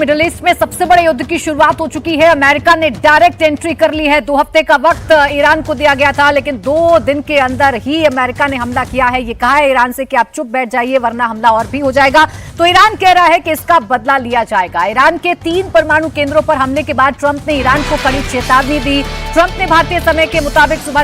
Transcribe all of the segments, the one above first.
Middle east में सबसे बड़े युद्ध की शुरुआत हो चुकी है। अमेरिका ने डायरेक्ट एंट्री कर ली है। 2 हफ्ते का वक्त ईरान को दिया गया था, लेकिन 2 दिन के अंदर ही अमेरिका ने हमला किया है। ये कहा है ईरान से कि आप चुप बैठ जाइए वरना हमला और भी हो जाएगा। तो ईरान कह रहा है कि इसका बदला लिया जाएगा। ईरान के 3 परमाणु केंद्रों पर हमले के बाद ट्रंप ने ईरान को कड़ी चेतावनी दी। ट्रंप ने भारतीय समय के मुताबिक सुबह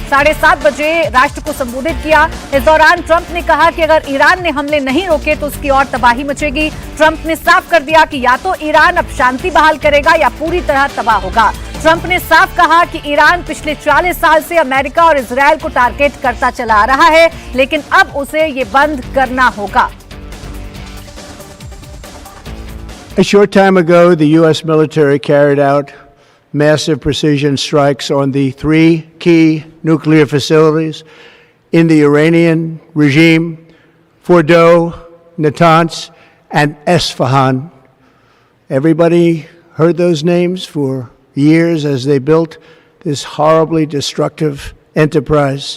7:30 बजे राष्ट्र को संबोधित किया। इस दौरान ट्रंप ने कहा कि अगर ईरान ने हमले नहीं रोके तो उसकी और तबाही मचेगी। ट्रंप ने साफ कर दिया कि या तो ईरान अब शांति बहाल करेगा या पूरी तरह तबाह होगा। ट्रंप ने साफ कहा कि ईरान पिछले 40 साल से अमेरिका और इजरायल को टारगेट करता चला आ रहा है, लेकिन अब उसे ये बंद करना होगा। A short time ago, the U.S. military carried out massive precision strikes on the 3 key nuclear facilities in the Iranian regime: Fordow, Natanz, and Esfahan. Everybody heard those names for years as they built this horribly destructive enterprise.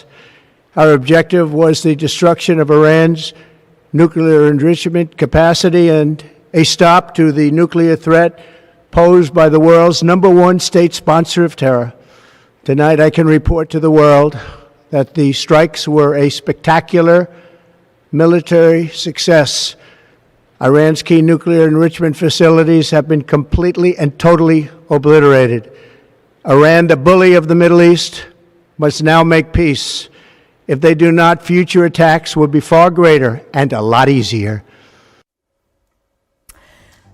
Our objective was the destruction of Iran's nuclear enrichment capacity and a stop to the nuclear threat posed by the world's #1 state sponsor of terror. Tonight I can report to the world that the strikes were a spectacular military success. Iran's key nuclear enrichment facilities have been completely and totally obliterated. Iran, the bully of the Middle East, must now make peace. If they do not, future attacks will be far greater and a lot easier.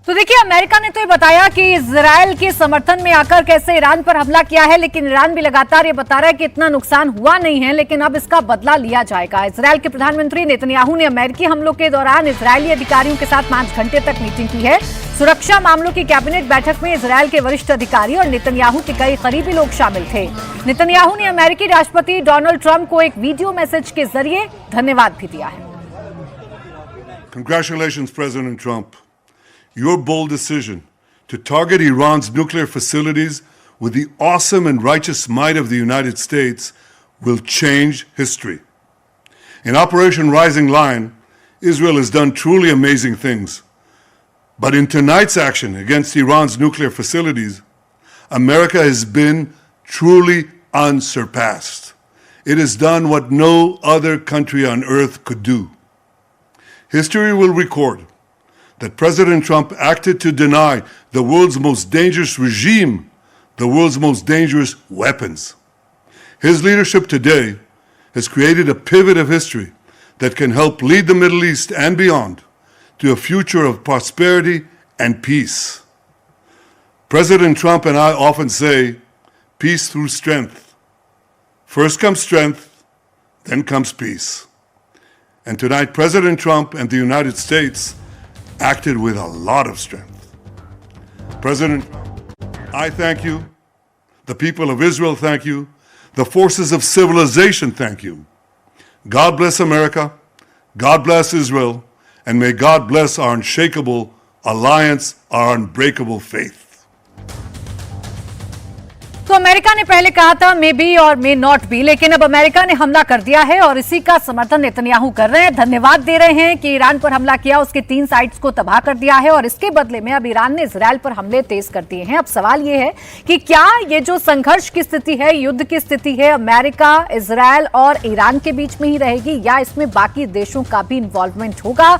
तो देखिए, America ने तो ये बताया कि Israel के समर्थन में आकर कैसे ईरान पर हमला किया है, लेकिन ईरान भी लगातार ये बता रहा है कि इतना नुकसान हुआ नहीं है, लेकिन अब इसका बदला लिया जाएगा। इजरायल के प्रधानमंत्री नेतन्याहू ने अमेरिकी हमलों के दौरान इजरायली अधिकारियों के साथ 5 घंटे तक मीटिंग की है। सुरक्षा मामलों की कैबिनेट बैठक में इजरायल के वरिष्ठ अधिकारी और नेतन्याहू के कई करीबी लोग शामिल थे। नेतन्याहू ने अमेरिकी राष्ट्रपति डोनाल्ड ट्रंप को एक वीडियो मैसेज के जरिए धन्यवाद भी दिया है। Congratulations, President Trump. Your bold decision to target Iran's nuclear facilities with the awesome and righteous might of the United States will change history. In Operation Rising Lion, Israel has done truly amazing things. But in tonight's action against Iran's nuclear facilities, America has been truly unsurpassed. It has done what no other country on earth could do. History will record that President Trump acted to deny the world's most dangerous regime the world's most dangerous weapons. His leadership today has created a pivot of history that can help lead the Middle East and beyond to a future of prosperity and peace. President Trump and I often say, peace through strength. First comes strength, then comes peace. And tonight, President Trump and the United States acted with a lot of strength. President, I thank you. The people of Israel thank you. The forces of civilization thank you. God bless America. God bless Israel. And may God bless our unshakable alliance, our unbreakable faith. तो America ने पहले कहा था may be और may not be, लेकिन अब America ने हमला कर दिया है और इसी का समर्थन नेतन्याहू कर रहे हैं। धन्यवाद दे रहे हैं कि ईरान पर हमला किया, उसके 3 साइट्स को तबाह कर दिया है और इसके बदले में अब ईरान ने इजरायल पर हमले तेज कर दिए हैं। अब सवाल ये है कि क्या ये जो संघर्ष की स्थिति है, युद्ध की स्थिति है, अमेरिका, इजरायल और ईरान के बीच में ही रहेगी या इसमें बाकी देशों का भी इन्वॉल्वमेंट होगा?